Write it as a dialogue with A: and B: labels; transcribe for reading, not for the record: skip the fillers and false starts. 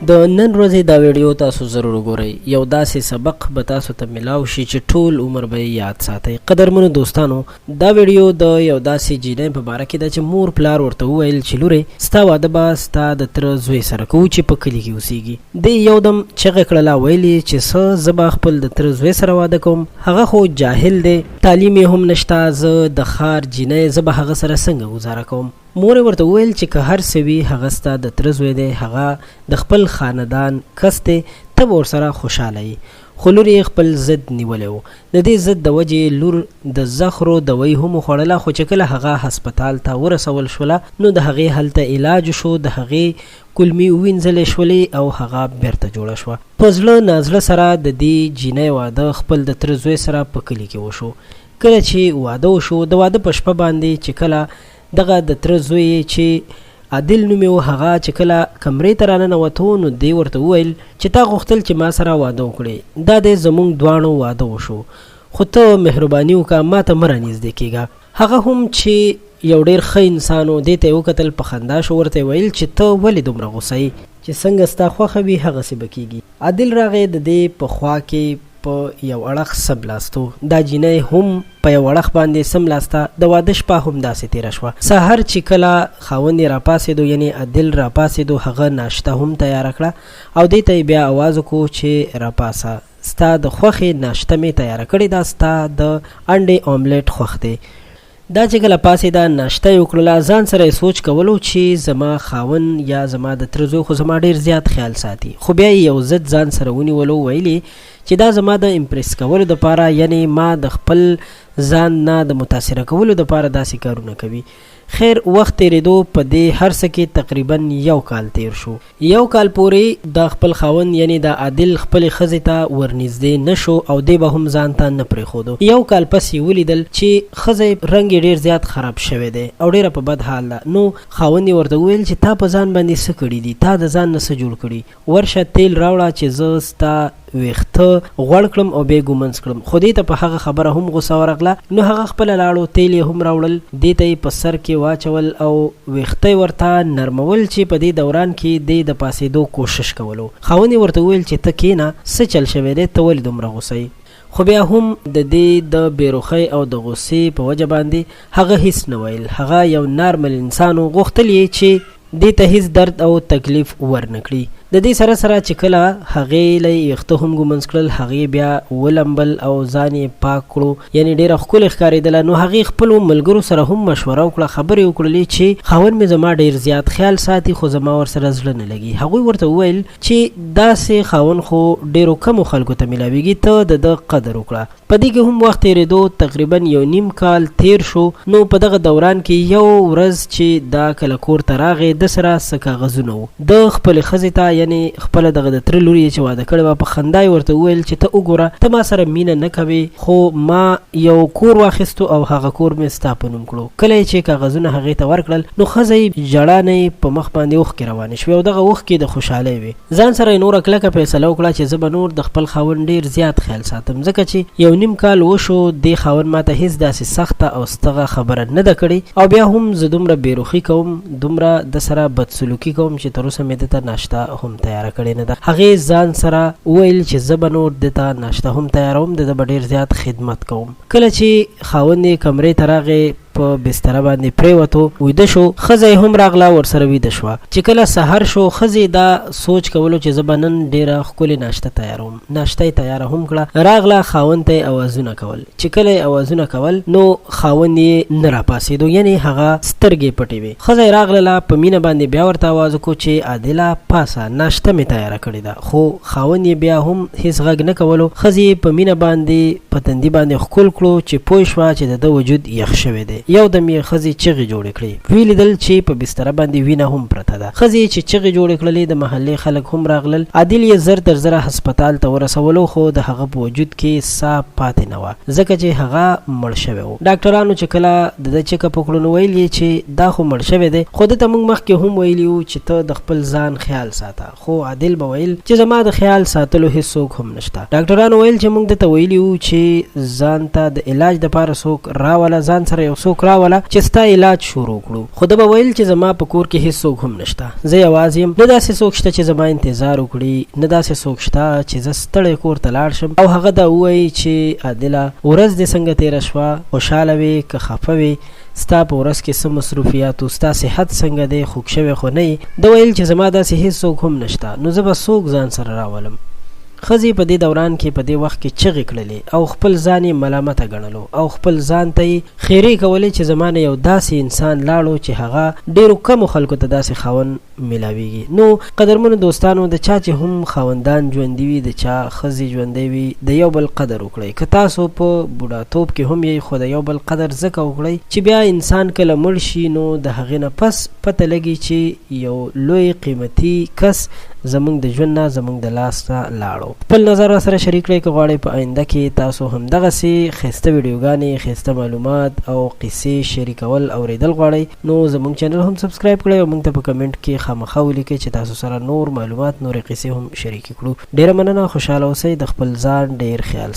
A: د نن ورځې دا ویډیو تاسو ضرور وګورئ. یو داسې سبق به تاسو ته ملاو شي چې ټول عمر به یاد ساتئ. قدرمنو دوستانو، دا ویډیو د یو داسې جینۍ په باره کې ده چې مور پلار ورته وویل چې لورې ستا واده به ستا د تره زوی سره کوو چې په کلي کې اوسیږي. دی یودم چغې کړله، ویلې چې څه زه به خپل د تره زوی سره واده کوم؟ هغه خو جاهل دی، تعلیم یې هم نشته، زه د ښار جینۍ، زه به هغه سره څنګه ګزاره کوم؟ مور ورته وویل چې که هر څه وي هغه ستا د تره زوی دی، هغه د خپل خاندان کس دی، ته به ورسره خوشحاله یې. خو لور یې خپل ضد نیولی و. د دې ضد د وجې لور د زخرو دوی هم وخوړله، خو چې کله هغه هسپتال ته ورسول شوله نو د هغې هلته علاج شو، د هغې کلمې ووینځلې شولې او هغه بیرته جوړه شوه. په زړه نازړه سره د دې جینۍ واده خپل د تره زوی سره په کلي کې وشو. کله چې واده وشو، د واده په شپه باندې چې کله دغه د تره زوی چې عادل نومې و، هغه چې کله کمرې ته راننوتو نو دی ورته وویل چې تا غوښتل چې ما سره واده وکړې، دا دی زموږ دواړو واده وشو، خو ته مهرباني وکړه ما ته مه رانږدې کېږه. هغه هم چې یو ډېر ښه انسان و، دې ته یې وکتل، په خندا شو، ورته ویل چې ته ولې دومره غوسه یې؟ چې څنګه ستا خوښه وي هغسې به کېږي. عادل راغی، د دې په خوا کې په یو اړخ سملاستو، دا جینۍ هم په یو اړخ باندې سملاسته. د واده شپه هم داسې تېره شوه. سهار چې کله خاوند یې راپاڅېدو، یعنې عادل راپاڅېدو، هغه ناشته هم تیاره کړه او دې ته یې بیا اواز وکړو چې راپاسه، ستا د خوښې ناشته مې تیاره کړې ده، ستا د انډې آملیټ خوښ دی. دا چې کله پاسېده، ناشته یې وکړله، ځان سره یې سوچ کولو چې زما خاوند یا زما د تره زوی خو زما ډېر زیات خیال ساتي، خو بیا یې یو ضد ځان سره ونیولو، ویلې چې دا زما د امپریس کولو دپاره، یعنې ما د خپل ځان نه د متاثره کولو دپاره داسې کارونه کوي. خیر وخت تېرېدو، په دې هر څه کې تقریبا یو کال تیر شو. یو کال پورې د خپل خاوند یعنې د عادل خپلې ښځې ته ورنږدې نه شو او دی به هم ځان ته نه پرېښودو. یو کال پس یې ولیدل چې ښځی رنګ یې ډېر زیات خراب شوی دی او ډېره په بد حال ده. نو خاوند یې ورته وویل چې تا په ځان باندې څه کړي دي، تا د ځان نه څه جوړ کړي، ورشه تیل راوړه چې زه ستا ویښته غوړ کړم او بیا ګومنځ کړم. خو دې ته په هغه خبره هم غوسه ورغله، نو هغه خپله لاړو، تیل یې هم راوړل، دې ته یې په سر کې واچول او ویښته یې ورته نرمول چې په دې دوران کې دی د پاسېدو کوشش کولو. خاوند یې ورته وویل چې ته کېنه، څه چل شوی دی، ته ولې دومره غوسه یې؟ خو بیا هم د دې د بېروخۍ او د غوسې په وجه باندې هغه هیڅ نه ویل. هغه یو نارمل انسان و، غوښتل یې چې دې ته هیڅ درد او تکلیف ورنه کړي. د دې سره سره چې کله هغې له ویښته هم ګومنځ کړل، هغې بیا ولمبل او ځان یې پاک کړو، یعنې ډېره ښکلې ښکارېدله. نو هغې خپلو ملګرو سره هم مشوره وکړه، خبرې وکړلې چې خاوند مې زما ډېر زیات خیال ساتي خو زما ورسره زړه نه لګي. هغوی ورته وویل چې داسې خاوند خو ډېرو کمو خلکو ته میلاویږي، ته د ده قدر وکړه. په دې کې هم وخت تېرېدو، تقریبا یو نیم کال تیر شو. نو په دغه دوران کې یو ورځ چې دا کله کور ته راغی، د سره څه کاغذونه وو د خپلې ښځې ته، یعنې خپله دغه د تره لور یې چې واده کړې وه، په خندا یې ورته وویل چې ته وګوره، ته ما سره مینه نه کوې، خو ما یو کور واخیستو او هغه کور مې ستا په نوم کړو. کله چې کاغذونه هغې ته ورکړل نو ښځه یې ژړا نه یې په مخ باندې اوښکې روانې شوې او دغه اوښکې د خوشحالۍ وې. ځان سره یې نوره کلکه فیصله وکړه چې زه به نور د خپل خاوند ډېر زیات خیال ساتم، ځکه چې یو نیم کال وشو، دې خاوند ما ته هېڅ داسې سخته او ستغه خبره نه ده کړې او بیا هم زه دومره بېروخي کوم، دومره د سره بدسلوکي کوم چې تر اوسه مې ده ته ناشته هم تیاره کړې نه ده. هغې ځان سره وویل چې زه به نور ده ته ناشته هم تیاروم، د ده به ډېر زیات خدمت کوم. کله چې خاوند یې کمرې ته راغی، په بستره باندې پریوتو، ویده شو. ښځه یې هم راغله، ورسره ویده شوه. چې کله سحر شو، ښځې دا سوچ کولو چې زه به نن ډېره ښکلې ناشته تیاروم. ناشته یې تیاره هم کړه، راغله، خاوند ته یې اوازونه کول. چې کله یې اوازونه کول نو خاوند یې نه راپاڅېدو، یعنې هغه سترګې پټې وې. ښځه یې راغله، په مینه باندې بیا ورته اواز وکړو چې عادله پاسه، ناشته مې تیاره کړې ده. خو خاوند یې بیا هم هېڅ غږ نه کولو. ښځې یې په مینه باندې په تندي باندې ښکل کړو چې پوه شوه چې د ده وجود یخ شوی دی. یو دم یې ښځې چغې جوړې کړې، ویې لیدل چې په بستره باندې وینه هم پرته ده. ښځې چې چغې جوړې کړلې، د محلې خلک هم راغلل. عادل یې زر تر زره هسپتال ته ورسولو، خو د هغه په وجود کې ساه پاتې نه وه، ځکه چې هغه مړ شوی و. ډاکټرانو چې کله د ده چیکپ وکړو نو ویل یې چې دا خو مړ شوی دی، خو ده ته موږ مخکې هم ویلي وو چې ته د خپل ځان خیال ساته. خو عادل به ویل چې زما د خیال ساتلو هېڅوک هم نشته. ډاکټرانو ویل چې موږ ده ته ویلي وو چې ځان ته د علاج دپاره څوک راوله، ځان سره یو څوک څوک راوله چې ستا علاج شروع کړو. خو ده به ویل چې زما په کور کې هیڅ څوک هم نشته، زه یوازې یم. نه داسې څوک شته چې زما انتظار وکړي، نه داسې څوک شته چې زه ستړی کور ته لاړ شم او هغه دا ووایي چې عادله ورځ دې څنګه تېره شوه، خوشحاله وې که خفه وې، ستا په ورځ کې څه مصروفیات و، ستا صحت څنګه دی، خوږ شوی خو نه یې. ده ویل چې زما داسې هیڅ څوک هم نشته، نو زه به څوک ځان سره راولم. ښځې په دې دوران کې په دې وخت کې چغې کړلې او خپل ځان یې ملامته ګڼلو او خپل ځان ته یې خیرې کولې چې زما نه یو داسې انسان لاړو چې هغه ډېرو کمو خلکو ته داسې خاوند میلاویږي. نو قدرمنو دوستانو، د چا چې هم خاوندان ژوندي وي، د چا ښځې ژوندی وي، د یو بل قدر وکړئ. که تاسو په بوډاتوب کې هم یې، خو د یو بل قدر ځکه وکړئ چې بیا انسان کله مړ شي نو د هغې نه پس پته لګي چې یو لوی قیمتي کس زمونږ د ژوند نه زمونږ د لاس نه لاړو. خپل نظر را سره شریک کړئ که غواړئ په آینده کې تاسو هم دغسې ښایسته ویډیوګانې، ښایسته معلومات او قصې شریکول اورېدل غواړئ نو زمونږ چینل هم سبسکرایب کړئ او موږ ته په کمنټ کې خامخا ولیکئ چې تاسو سره نور معلومات، نورې قصې هم شریکې کړو. ډېره مننه، خوشحاله اوسئ، د خپل ځان ډېر خیال